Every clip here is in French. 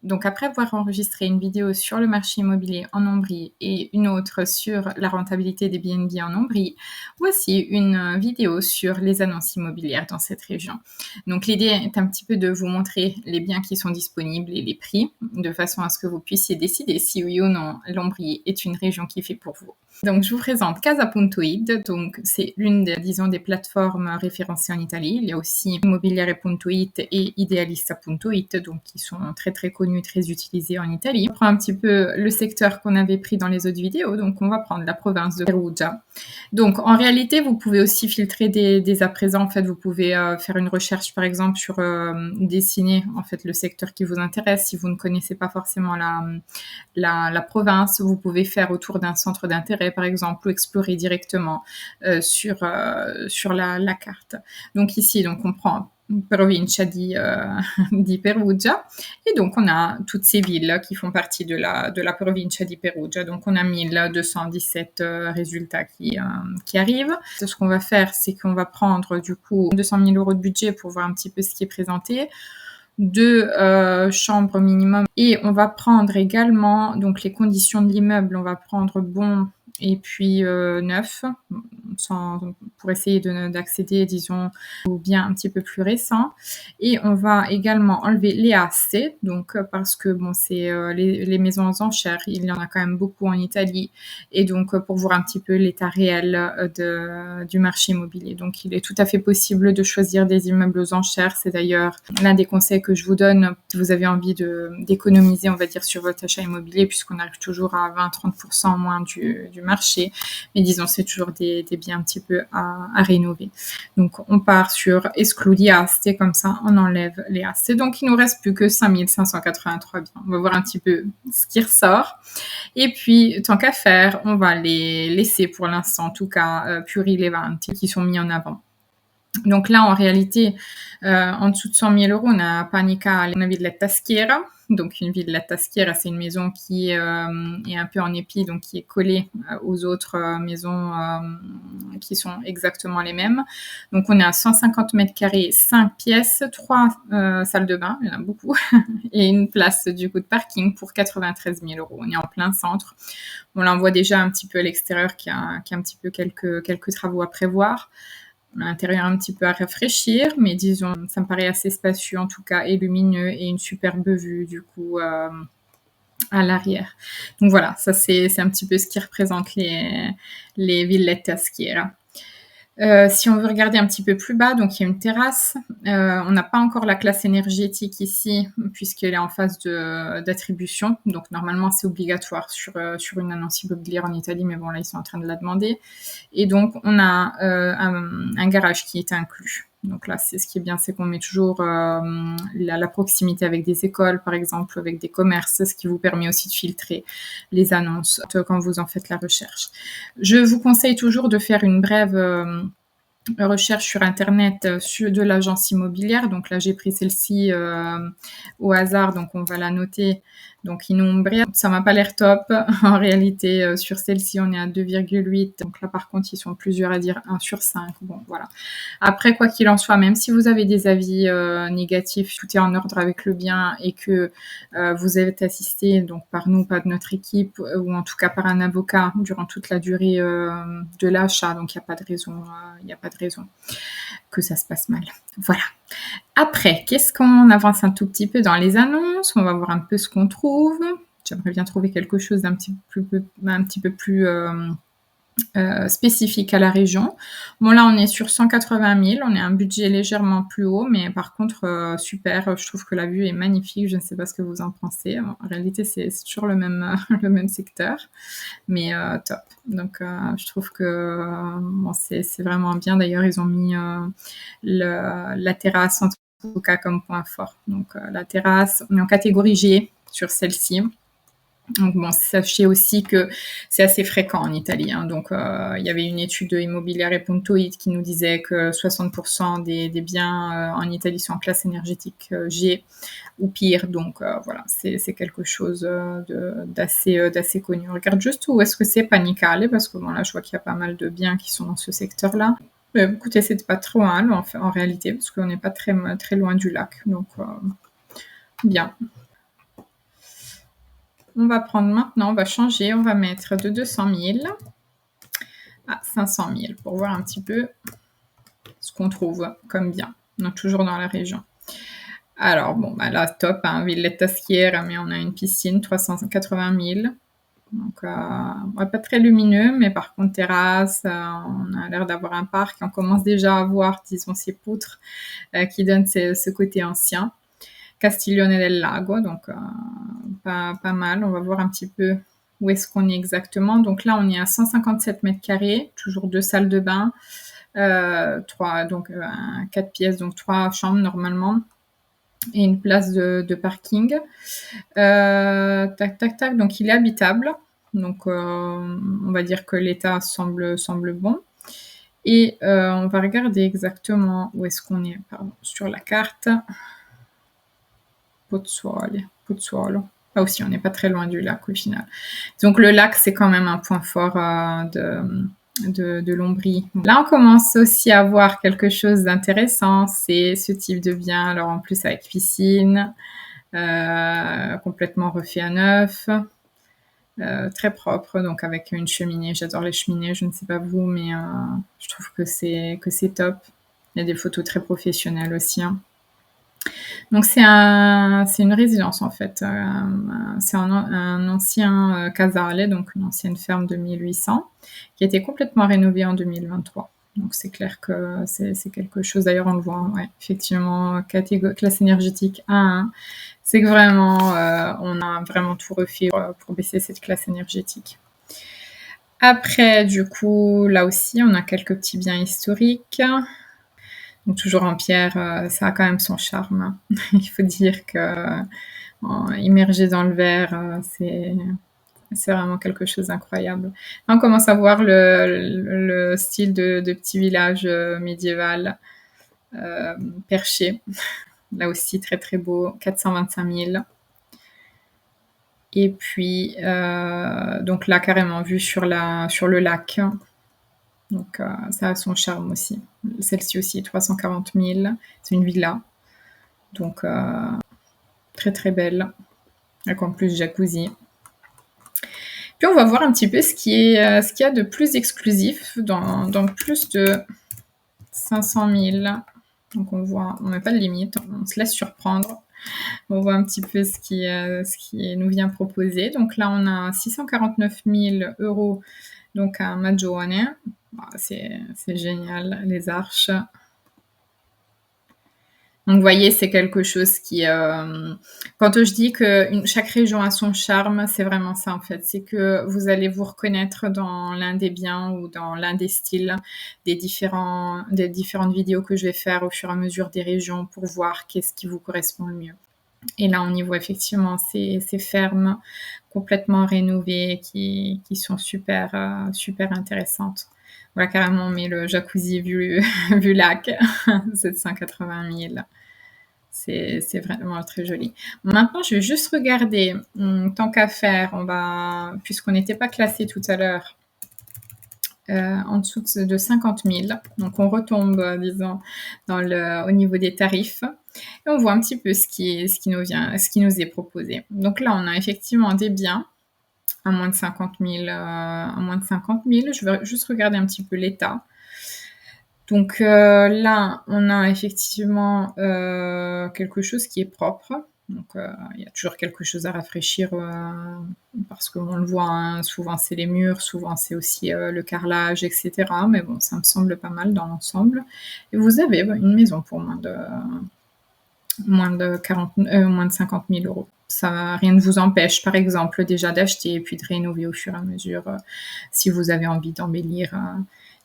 Donc après avoir enregistré une vidéo sur le marché immobilier en Ombrie et une autre sur la rentabilité des BNB en Ombrie, voici une vidéo sur les annonces immobilières dans cette région. Donc l'idée est un petit peu de vous montrer les biens qui sont disponibles et les prix, de façon à ce que vous puissiez décider si oui ou non l'Ombrie est une région qui fait pour vous. Donc je vous présente Casa.it, donc c'est l'une des, disons, des plateformes référencées en Italie. Il y a aussi Immobiliare.it et Idealista.it, donc qui sont très très connus, très utilisés en Italie. On prend un petit peu le secteur qu'on avait pris dans les autres vidéos, donc on va prendre la province de Perugia. Donc, en réalité, vous pouvez aussi filtrer dès à présent. En fait, vous pouvez faire une recherche, par exemple, sur dessiner en fait le secteur qui vous intéresse. Si vous ne connaissez pas forcément la province, vous pouvez faire autour d'un centre d'intérêt, par exemple, ou explorer directement sur la carte. Donc ici, donc on prend provincia di Perugia. Et donc, on a toutes ces villes qui font partie de la provincia di Perugia. Donc, on a 1217 résultats qui arrivent. Ce qu'on va faire, c'est qu'on va prendre, du coup, 200 000 € de budget pour voir un petit peu ce qui est présenté. 2 chambres minimum. Et on va prendre également, donc, les conditions de l'immeuble. On va prendre bon et puis neuf, pour essayer d'accéder, disons, aux biens un petit peu plus récents. Et on va également enlever les aste, donc parce que bon, c'est les maisons aux enchères, il y en a quand même beaucoup en Italie, et donc pour voir un petit peu l'état réel du marché immobilier. Donc il est tout à fait possible de choisir des immeubles aux enchères. C'est d'ailleurs l'un des conseils que je vous donne si vous avez envie d'économiser, on va dire, sur votre achat immobilier, puisqu'on arrive toujours à 20-30% moins du marché. Mais disons, c'est toujours des biens un petit peu à rénover. Donc, on part sur excludi aste, comme ça, on enlève les astes. Donc, il nous reste plus que 5583 biens. On va voir un petit peu ce qui ressort. Et puis, tant qu'à faire, on va les laisser pour l'instant, en tout cas, purilevanti, qui sont mis en avant. Donc là, en réalité, en dessous de 100 000 €, on a Panicale, una villetta schiera. Donc une villetta schiera, c'est une maison qui est un peu en épi, donc qui est collée aux autres maisons qui sont exactement les mêmes. Donc on est à 150 mètres carrés, 5 pièces, 3 salles de bain, il y en a beaucoup, et une place du coup de parking pour 93 000 €. On est en plein centre. On là, on voit déjà un petit peu à l'extérieur qu'il y a un petit peu quelques travaux à prévoir. L'intérieur un petit peu à rafraîchir, mais disons, ça me paraît assez spacieux en tout cas, et lumineux, et une superbe vue du coup à l'arrière. Donc voilà, ça c'est un petit peu ce qui représente les villette schiera. Si on veut regarder un petit peu plus bas, donc il y a une terrasse. On n'a pas encore la classe énergétique ici, puisqu'elle est en phase d'attribution. Donc normalement, c'est obligatoire sur une annonce immobilière en Italie, mais bon, là, ils sont en train de la demander. Et donc, on a un garage qui est inclus. Donc là, c'est ce qui est bien, c'est qu'on met toujours la proximité avec des écoles, par exemple, avec des commerces, ce qui vous permet aussi de filtrer les annonces quand vous en faites la recherche. Je vous conseille toujours de faire une brève recherche sur Internet de l'agence immobilière. Donc là, j'ai pris celle-ci au hasard, donc on va la noter. Donc Inumbria, ça m'a pas l'air top. En réalité, sur celle-ci, on est à 2,8. Donc là, par contre, ils sont plusieurs à dire 1 sur 5. Bon, voilà. Après, quoi qu'il en soit, même si vous avez des avis négatifs, tout est en ordre avec le bien, et que vous êtes assisté donc par nous, pas de notre équipe, ou en tout cas par un avocat durant toute la durée de l'achat. Donc il n'y a pas de raison que ça se passe mal. Voilà. Après, qu'est-ce qu'on avance un tout petit peu dans les annonces? On va voir un peu ce qu'on trouve. J'aimerais bien trouver quelque chose d'un petit peu plus spécifique à la région. Bon, là, on est sur 180 000. On est à un budget légèrement plus haut, mais par contre, super. Je trouve que la vue est magnifique. Je ne sais pas ce que vous en pensez. En réalité, c'est toujours le même secteur, mais top. Donc, je trouve que bon, c'est vraiment bien. D'ailleurs, ils ont mis la terrasse, en tout cas, comme point fort. Donc, la terrasse, on est en catégorie G sur celle-ci. Donc bon, sachez aussi que c'est assez fréquent en Italie, hein. Donc il y avait une étude de Immobiliare.it qui nous disait que 60% des biens en Italie sont en classe énergétique G ou pire. Donc voilà, c'est quelque chose d'assez connu. On regarde juste où est-ce que c'est Panicale, parce que bon, là je vois qu'il y a pas mal de biens qui sont dans ce secteur-là. Écoutez, c'est pas trop loin en réalité, parce qu'on n'est pas très loin du lac. Donc bien. on va prendre maintenant, on va changer, on va mettre de 200 000 à 500 000 pour voir un petit peu ce qu'on trouve comme bien. Donc toujours dans la région. Alors bon, bah là, top, hein, Villetta Schiera, mais on a une piscine, 380 000. Donc, pas très lumineux, mais par contre, terrasse, on a l'air d'avoir un parc. On commence déjà à voir, disons, ces poutres qui donnent ce côté ancien. Castiglione del Lago, donc pas mal. On va voir un petit peu où est-ce qu'on est exactement. Donc là, on est à 157 mètres carrés, toujours 2 salles de bain, 4 pièces, donc 3 chambres normalement, et une place de parking. Donc il est habitable. Donc on va dire que l'état semble bon. Et on va regarder exactement où est-ce qu'on est sur la carte. Pozzuolo. Là aussi, on n'est pas très loin du lac au final. Donc le lac, c'est quand même un point fort de l'Ombrie. Là, on commence aussi à voir quelque chose d'intéressant, c'est ce type de bien. Alors en plus avec piscine, complètement refait à neuf, très propre, donc avec une cheminée. J'adore les cheminées, je ne sais pas vous, mais je trouve que c'est top. Il y a des photos très professionnelles aussi, hein. Donc c'est une résidence en fait. C'est un ancien casale, donc une ancienne ferme de 1800, qui a été complètement rénovée en 2023. Donc c'est clair que c'est quelque chose. D'ailleurs, on le voit, ouais, effectivement, classe énergétique A1. C'est que vraiment, on a vraiment tout refait pour baisser cette classe énergétique. Après, du coup, là aussi, on a quelques petits biens historiques. Donc toujours en pierre, ça a quand même son charme. Il faut dire que immergé dans le verre, c'est vraiment quelque chose d'incroyable. On commence à voir le style de petit village médiéval perché. Là aussi, très très beau, 425 000. Et puis, donc là, carrément, vue sur le lac. Donc, ça a son charme aussi. Celle-ci aussi, 340 000. C'est une villa. Donc, très très belle. Avec en plus jacuzzi. Puis, on va voir un petit peu ce qu'il y a de plus exclusif dans plus de 500 000. Donc, on voit, on n'a pas de limite. On se laisse surprendre. On voit un petit peu ce qui nous vient proposer. Donc là, on a 649 000 euros donc à Magione. C'est génial, les arches. Donc vous voyez, c'est quelque chose qui... quand je dis que chaque région a son charme, c'est vraiment ça en fait. C'est que vous allez vous reconnaître dans l'un des biens ou dans l'un des styles des différentes vidéos que je vais faire au fur et à mesure des régions pour voir qu'est-ce qui vous correspond le mieux. Et là, on y voit effectivement ces fermes complètement rénovées qui sont super intéressantes. Voilà, carrément, on met le jacuzzi vu lac, 780 000. C'est vraiment très joli. Maintenant, je vais juste regarder, tant qu'à faire, puisqu'on n'était pas classé tout à l'heure, en dessous de 50 000. Donc, on retombe, disons, au niveau des tarifs. Et on voit un petit peu ce qui nous est proposé. Donc là, on a effectivement des biens à moins de 50 000. Je vais juste regarder un petit peu l'état. Donc là, on a effectivement quelque chose qui est propre. Donc il y a toujours quelque chose à rafraîchir parce qu'on le voit, hein, souvent c'est les murs, souvent c'est aussi le carrelage, etc. Mais bon, ça me semble pas mal dans l'ensemble. Et vous avez une maison pour moins de 50 000 euros. Ça, rien ne vous empêche, par exemple, déjà d'acheter et puis de rénover au fur et à mesure si vous avez envie d'embellir,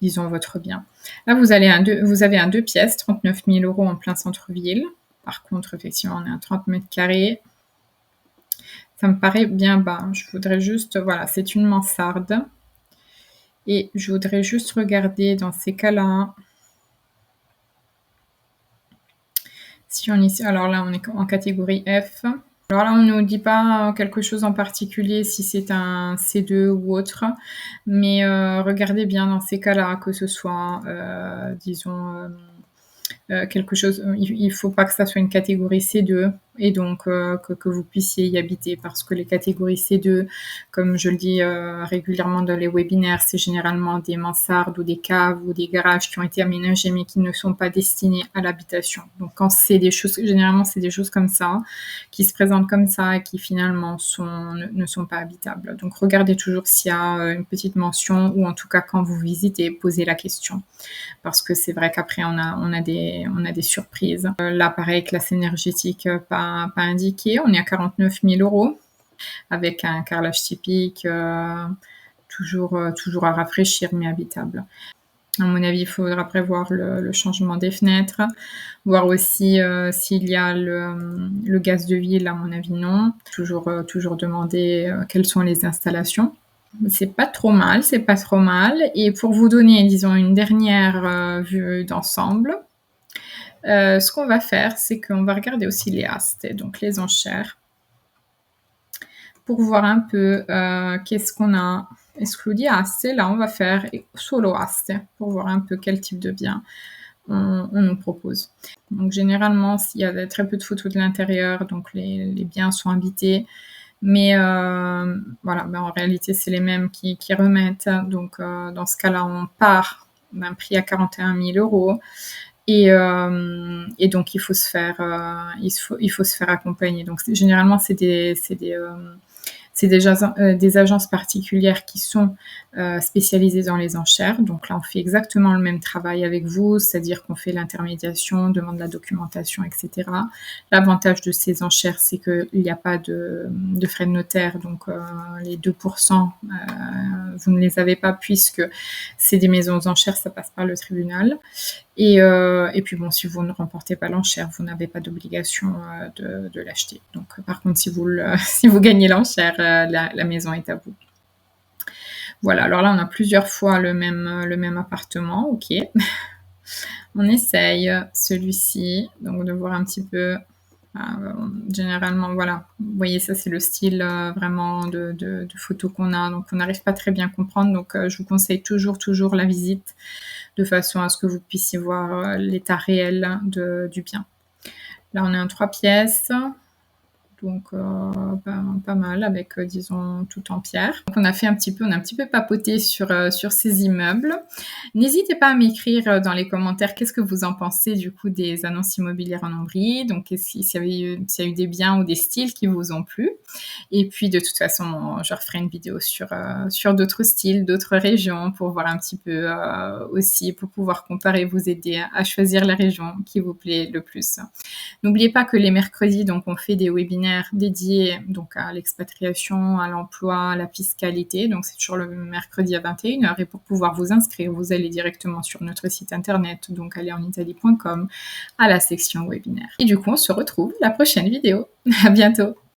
disons, votre bien. Là, vous avez un 2 pièces, 39 000 euros en plein centre-ville. Par contre, effectivement, on est à 30 mètres carrés. Ça me paraît bien bas. Je voudrais juste, voilà, c'est une mansarde. Et je voudrais juste regarder dans ces cas-là. Alors là, on est en catégorie F. Alors là, on ne nous dit pas quelque chose en particulier, si c'est un C2 ou autre, mais regardez bien dans ces cas-là, que ce soit, disons, quelque chose... Il ne faut pas que ça soit une catégorie C2, et donc que vous puissiez y habiter, parce que les catégories C2, comme je le dis régulièrement dans les webinaires, c'est généralement des mansardes ou des caves ou des garages qui ont été aménagés mais qui ne sont pas destinés à l'habitation. Donc quand c'est des choses, généralement c'est des choses comme ça, qui se présentent comme ça et qui finalement ne sont pas habitables. Donc regardez toujours s'il y a une petite mention, ou en tout cas quand vous visitez, posez la question. Parce que c'est vrai qu'après on a des surprises. Là pareil, classe énergétique pas indiquée, on est à 49 000 € avec un carrelage typique, toujours à rafraîchir mais habitable. À mon avis, il faudra prévoir le changement des fenêtres, voir aussi s'il y a le gaz de ville. À mon avis, non. Toujours demander quelles sont les installations. C'est pas trop mal, c'est pas trop mal. Et pour vous donner, disons, une dernière vue d'ensemble, ce qu'on va faire, c'est qu'on va regarder aussi les aste, donc les enchères, pour voir un peu qu'est-ce qu'on a escludi aste. Là, on va faire solo aste pour voir un peu quel type de bien on nous propose. Donc généralement, il y a très peu de photos de l'intérieur, donc les biens sont habités. Mais voilà, en réalité, c'est les mêmes qui remettent. Donc dans ce cas-là, on part d'un prix à 41 000 €. Et donc il faut se faire accompagner. Donc généralement c'est des agences particulières qui sont spécialisées dans les enchères. Donc là, on fait exactement le même travail avec vous, c'est-à-dire qu'on fait l'intermédiation, on demande la documentation, etc. L'avantage de ces enchères, c'est qu'il n'y a pas de frais de notaire, donc les 2%, vous ne les avez pas, puisque c'est des maisons aux enchères, ça passe par le tribunal. Et puis bon, si vous ne remportez pas l'enchère, vous n'avez pas d'obligation de l'acheter. Donc par contre, si vous gagnez l'enchère, la maison est à vous. Voilà, alors là, on a plusieurs fois le même appartement, ok. On essaye celui-ci, donc de voir un petit peu. Généralement, voilà, vous voyez, ça c'est le style vraiment de photos qu'on a, donc on n'arrive pas très bien à comprendre. Donc je vous conseille toujours la visite, de façon à ce que vous puissiez voir l'état réel du bien. Là, on est en 3 pièces, donc pas mal, avec disons tout en pierre. Donc on a un petit peu papoté sur ces immeubles. N'hésitez pas à m'écrire dans les commentaires qu'est-ce que vous en pensez du coup des annonces immobilières en Ombrie. Donc s'il y a eu des biens ou des styles qui vous ont plu. Et puis de toute façon, je referai une vidéo sur d'autres styles, d'autres régions, pour voir un petit peu aussi, pour pouvoir comparer, vous aider à choisir la région qui vous plaît le plus. N'oubliez pas que les mercredis, donc on fait des webinaires dédiés donc à l'expatriation, à l'emploi, à la fiscalité. Donc c'est toujours le mercredi à 21 h. Et pour pouvoir vous inscrire, vous allez directement sur notre site internet, donc allerenitalie.com, à la section webinaire. Et du coup, on se retrouve la prochaine vidéo. À bientôt.